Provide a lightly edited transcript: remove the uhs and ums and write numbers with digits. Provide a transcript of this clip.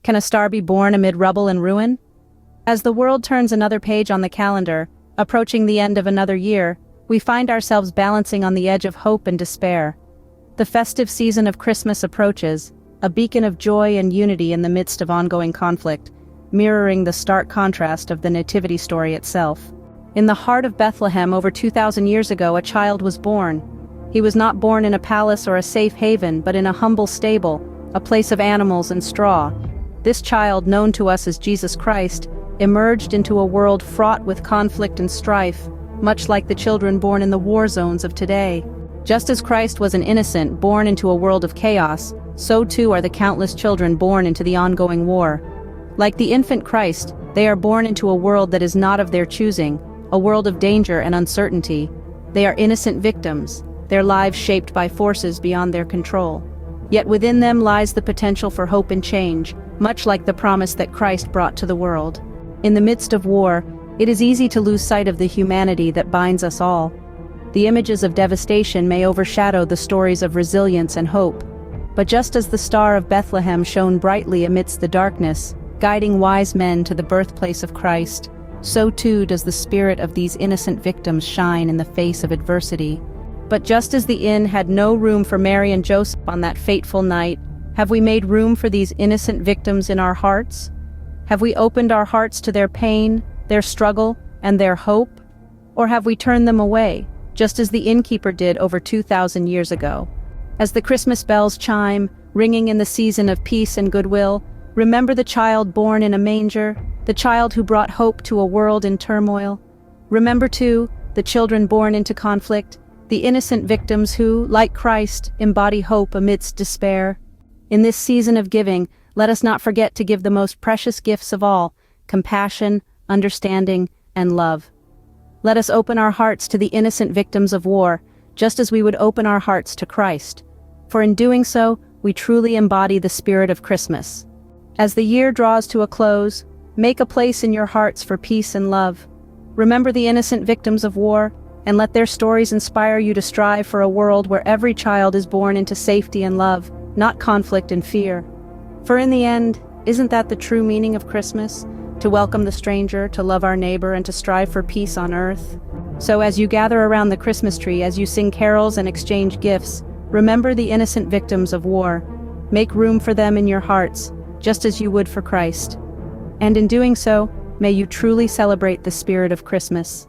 Can a star be born amid rubble and ruin? As the world turns another page on the calendar, approaching the end of another year, we find ourselves balancing on the edge of hope and despair. The festive season of Christmas approaches, a beacon of joy and unity in the midst of ongoing conflict, mirroring the stark contrast of the nativity story itself. In the heart of Bethlehem over 2,000 years ago, a child was born. He was not born in a palace or a safe haven, but in a humble stable, a place of animals and straw. This child, known to us as Jesus Christ, emerged into a world fraught with conflict and strife, much like the children born in the war zones of today. Just as Christ was an innocent born into a world of chaos, so too are the countless children born into the ongoing war. Like the infant Christ, they are born into a world that is not of their choosing, a world of danger and uncertainty. They are innocent victims, their lives shaped by forces beyond their control. Yet within them lies the potential for hope and change, much like the promise that Christ brought to the world. In the midst of war, it is easy to lose sight of the humanity that binds us all. The images of devastation may overshadow the stories of resilience and hope. But just as the Star of Bethlehem shone brightly amidst the darkness, guiding wise men to the birthplace of Christ, so too does the spirit of these innocent victims shine in the face of adversity. But just as the inn had no room for Mary and Joseph on that fateful night, have we made room for these innocent victims in our hearts? Have we opened our hearts to their pain, their struggle, and their hope? Or have we turned them away, just as the innkeeper did over 2,000 years ago? As the Christmas bells chime, ringing in the season of peace and goodwill, remember the child born in a manger, the child who brought hope to a world in turmoil. Remember, too, the children born into conflict, the innocent victims who, like Christ, embody hope amidst despair. In this season of giving, let us not forget to give the most precious gifts of all: compassion, understanding, and love. Let us open our hearts to the innocent victims of war, just as we would open our hearts to Christ. For in doing so, we truly embody the spirit of Christmas. As the year draws to a close, make a place in your hearts for peace and love. Remember the innocent victims of war, and let their stories inspire you to strive for a world where every child is born into safety and love, not conflict and fear. For in the end, isn't that the true meaning of Christmas? To welcome the stranger, to love our neighbor, and to strive for peace on earth? So as you gather around the Christmas tree, as you sing carols and exchange gifts, remember the innocent victims of war. Make room for them in your hearts, just as you would for Christ. And in doing so, may you truly celebrate the spirit of Christmas.